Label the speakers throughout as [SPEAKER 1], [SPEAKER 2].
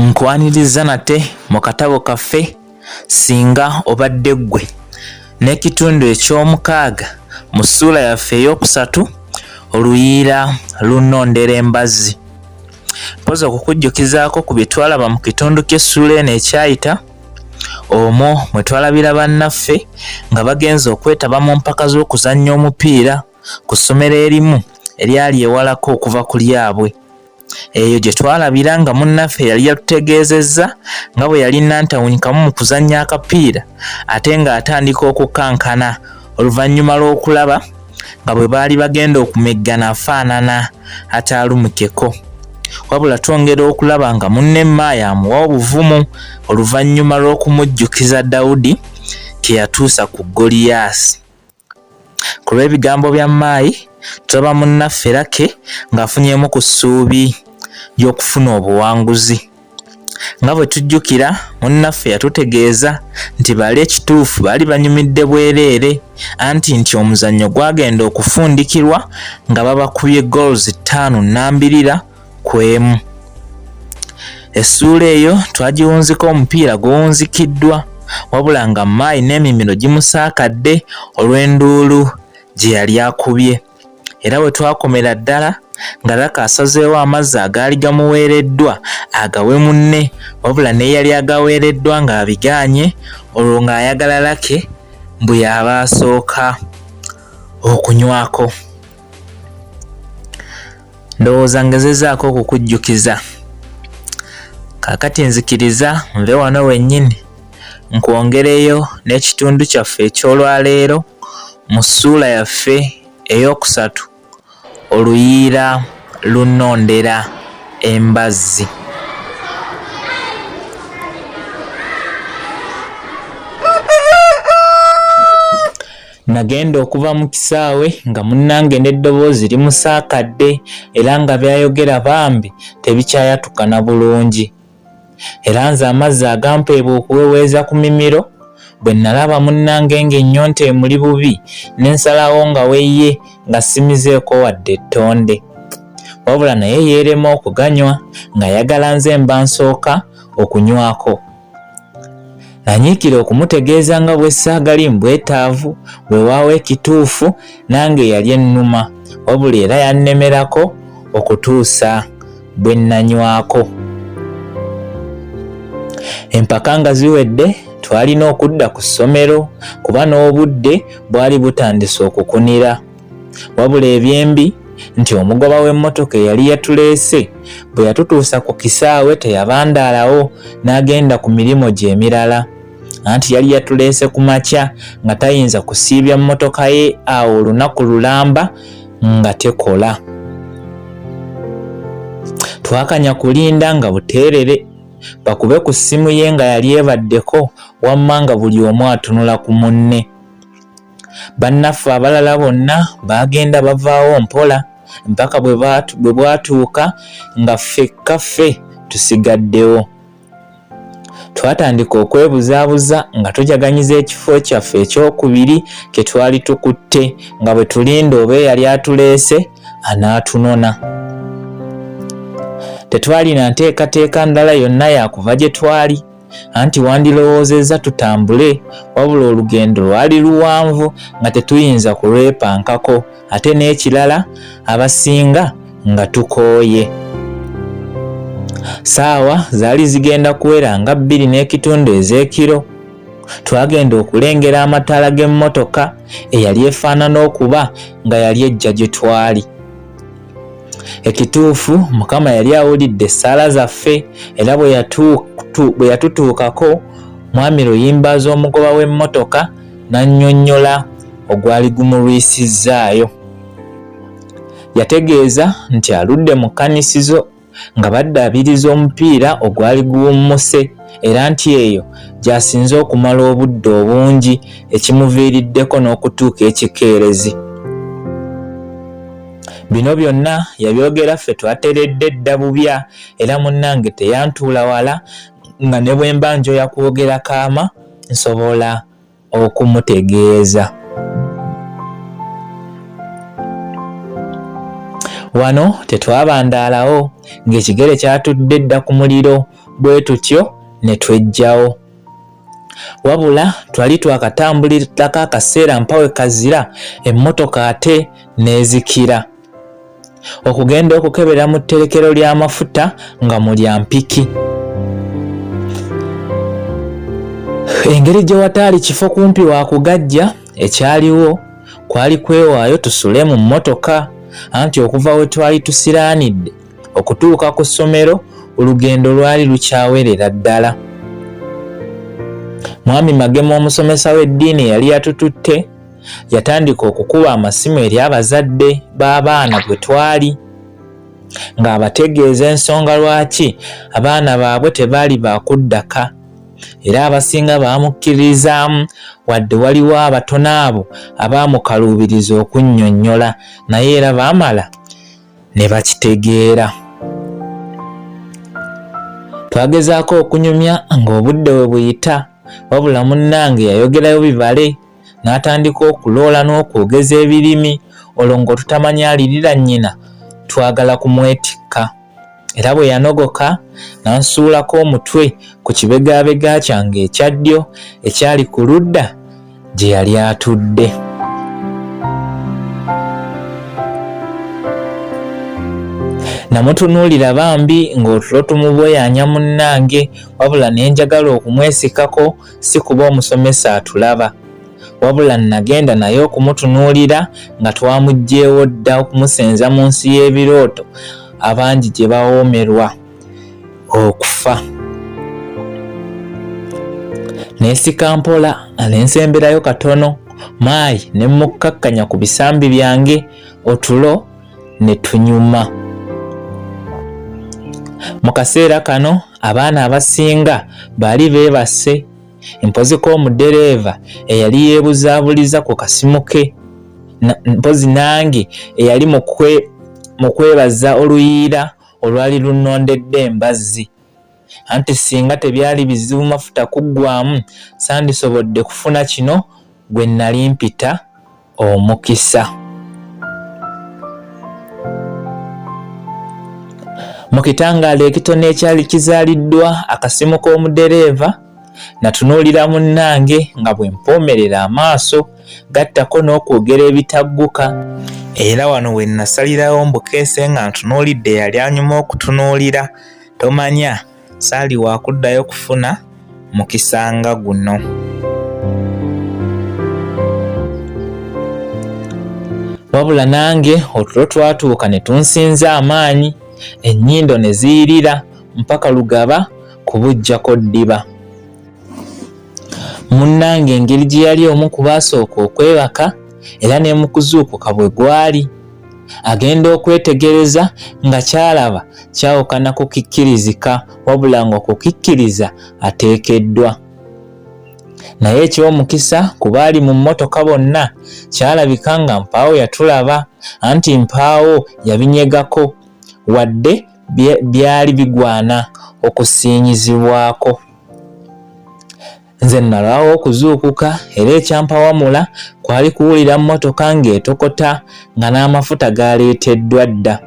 [SPEAKER 1] Nkwaniriza nate mu katabo kaffe Ssinga obadde ggwe n'ekitundu eky'omukaaga mu ssuula yaffe ey'okusatu oluyiira lunondera embazzi. Mpoza okukujjukizaako ku bye twalaba mu kitundu ky'essuula eno ekyayita. Omwo mwe twalabira bannaffe nga bagenze okwetaba mu mpaka z'okuzannya omupiira ku ssomero erimu eryali ewalako okuva ku lyabwe. Eyo gye twalabira nga munnaffe yali yatutegeezezza nga bwe yali nantawunikamu mu kuzannya akapiira ate ng'atandika okukankana oluvannyuma lw'okulaba nga bwe baali bagenda okumeggana afaanana ataalumukeko. Wabula twongera okulaba nga munne Maaya amuwa obuvumu oluvannyuma lw'okumujjukiza Dawudi ke yatuusa ku Goliyaasi. Ku lw'ebigambo bya Maayi tulaba munnaffe Lake ng'afunyeemu ku ssuubi ly'okufuna obuwanguzi. Nga bwe tujjukira munnaffe yatutegeeza nti bali ekituufu baali banyumidde bwereere anti nti omuzannyo gwagenda okufundikirwa nga babakubye goals 5-2 ku emu. Essuula eyo twagiwunziko omupiira guwunzikiddwa wabula nga Maayi n'emimiro gimusaakadde olw'enduulu gye yali akubye. Era bwe twakomera ddala nga Lake asazeewo amazzi agaali gamuweereddwa agawe munne wabula ne yali agaweereddwa ng'abigaanye olwo ng'ayagala Lake mbu yaba asooka okunywako. Ndowooza ngezezaako okukujjukiza. Kaakati nzikiriza nve wano wennyini nkwongereyo n'ekitundu kyaffe eky'olwaleero mu ssuula yaffe ey'okusatu oluyiira lunondera embazzi. Nagenda okuva mu kisaawe nga munnange n'eddoboozi limusaakadde era nga byayogera bambi tebikyayatukana bulungi. Era nze amazzi agampeebwa okuweweeza ku mimiro bwe nalaba munnange ng'ennyonta emuli bubi n'ensalawo nga weye nga simizeeko wadde ettonde. Wabula naye yeerema okuganywa ng'ayagala nze mba nsooka okunywako. Nanyiikira okumutegeeza nga bwe saagali mbwetaavu weewaawo ekituufu nange yali ennuma wabula era yannemerako okutuusa bwe nnanywako. Empaka nga ziwedde twalina okudda ku ssomero kuba n'obudde bwali butandise okukunira. Wabula ebyembi nti omugoba w'emmotoka eyali yatuleese bwe yatutuusa ku kisaawe teyabandaalawo n'agenda ku mirimu gye emirala anti yali yatuleese ku makya nga tayinza kusiibya mmotoka ye awo olunaku lulamba nga tekola. Twakanya kulinda nga buteerere bakube ku ssimu ye nga yali ebaddeko wamma nga buli omu atunula ku munne. Bannaffe abalala bonna baagenda bavaawo mpola mpaka bwe bwatuuka nga ffekka ffe tusigaddewo. Twatandika okwebuzaabuza nga tujaganyiza ekifo kyaffe ekyokubiri ke twali tukutte nga bwe tulinda oba eyali atuleese anaatunona. Tetwalina nteekateeka ndala yonna yakuva gye twali anti wandirowoozezza tutambule wabula olugendo lwali luwanvu nga tetuyinza kulwepankako ate n'ekirala abasinga nga tukooye. Saawa zaali zigenda kuwera nga 2 ez'ekiro. Twagenda okulengera amataala g'emmotoka eyali efaanana okuba nga yali ejja gye twali. Ekituufu Mukama yali awulidde essaala zaffe era bwe yatutuukako mwami Luyimba z'omugoba w'emmotoka n'annyonnyola ogwali gumulwisizzaayo. Yategeeza nti aludde mu kkanisizo nga baddaabiriza omupiira ogwali guwummuse era nti eyo gy'asinze okumala obudde obungi ekimuviiriddeko n'okutuuka ekikeerezi. Bino byonna yabyogera ffe twateredde edda bubya era munnange teyantuula wala nga ne bwe mba njoya kwogera kaama nsobola okumutegeeza. Wano tetwabandaalawo ng'ekigere kyatudde dda ku muliro bwe tutyo ne twejjawo. Wabula twali twakatambulirako akaseera mpawe kazira emmotoka ate neezikira. Okugenda okukebera mu tterekero ly'amafuta nga mu lya mpiki. Engeri gye wataali kifo kumpi wa kugajja ekyaliwo kwali kwewaayo tusule mu mmotoka, anti okuva we twali tusiraanidde okutuuka ku ssomero olugendo lwali lukyawerera ddala. Mwami Magema omusomesa w'eddiini yali yatututte yatandika okukuba amasimu eri abazadde b'abaana bwe twali ng'abategeeza ensonga lwaki abaana baabwe tebaali bakuddaka, era abasinga baamukkirizaamu wadde waliwo abatono abo abaamukaluubiriza okunnyonnyola, naye era baamala ne bakitegeera. Twagezaako okunyumya ng'obudde we buyita, wabula munnange yayogerayo bibale n'atandika okuloola n'okwogeza ebirimi, olwo ng'otutamanya alirira nnyina twagala kumwetikka. Era bwe yanogoka n'ansuulako omutwe ku kibegaabega kyange ekya ddyo ekyali ku ludda gye yali atudde. Namutunuulira bambi ng'otulo tumubweyanya munnange, wabula ne njagala okumwesikako si kuba omusomesa atulaba, wabula nagenda naye okumutunuulira nga twamuggyeewo dda okumusenza mu nsi y'ebirooto abangi gye bawoomerwa okufa. Neesika mpola nensemberayo katono maayi ne mukkakkanya ku bisambi byange, otulo ne tunyuma. Mu kaseera kano abaana abasinga baali beebase, mpoziko omudereeva eyali yeebuzaabuliza ku kasimu ke, mpozi nange eyali mu kwebaza oluyiira olwali lunnondedde embazzi. Anti singa tebyali bizibu mafuta kuggwaamu sandisobodde kufuna kino gwe nali mpita omukisa. Mu kitangaala ekitono ekyali kizaaliddwa akasimu k'omudereeva natunuulira munnange nga bwe mpoomerera amaaso gattako n'okwogera ebitagguka, era wano we nasalirawo mbukeese nga ntunuulidde yali anyuma okutunuulira, tomanya saali wakuddayo kufuna mukisa nga guno. Wabula nange otulo twatuuka ne tunsinza amaanyi, ennyindo ne ziyirira mpaka lugaba kubujjako ddiba. Munnange engeri gye yali omu ku baasooka okwebaka era ne mu kuzuukuka bwe gwali, agenda okwetegereza nga kyalaba kyawukana kukikkirizika, wabula ng'okukikkiriza ateekeddwa. Naye eky'omukisa ku baali mu mmotoka bonna kyalabika nga mpaawo yatulaba, anti mpaawo yabinyegako wadde byali bigwana okusiinyizibwako. Nze nalwawo okuzuukuka era ekyampawamula kwali kuwulira mmotoka ng'etokota nga n'amafuta gaaleeteddwa dda.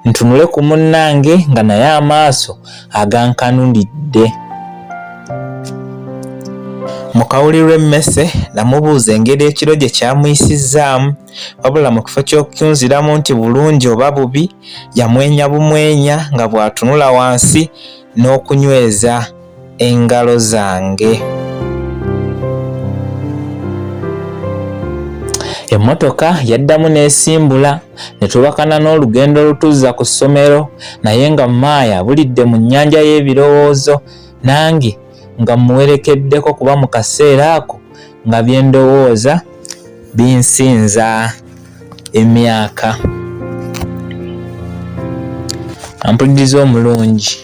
[SPEAKER 1] Ntunule ku munnange nga naye amaaso agankanulidde. Mu kawulirwe emmese namubuuza engeri ekiro gye kyamuyisizzaamu, wabula mu kifo ky'okunziramu nti bulungi oba bubi yamwenya bumwenya nga bw'atunula wansi n'okunyweza engalo zange. Emmotoka yaddamu n'esimbula ne tubakana n'olugendo olutuzza ku ssomero, naye nga Maaya abulidde mu nnyanja y'ebirowoozo, nange nga muwerekeddeko kuba mu kaseera ako nga bye ndowooza binsinza emyaka. Ampuliriza omulungi.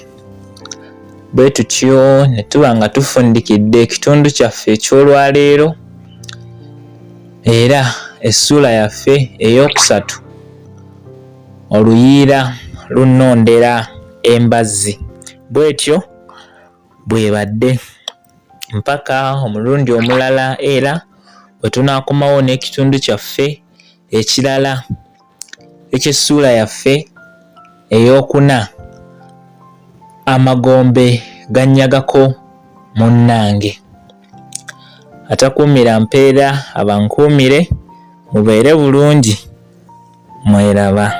[SPEAKER 1] Bwe tutyo ne tuba nga tufundikidde ekitundu kyaffe eky'olwaleero, era essuula yaffe ey'okusatu, oluyiira lunnondera embazzi. Bwetyo bwebadde mpaka omulundi omulala, era bwe tunaakomawo n'ekitundu kyaffe ekirala eky'essuula yaffe ey'okuna amagombe ganyagako munnange. Atakuumira mpeera abankuumire, mubeere bulungi, mweraba.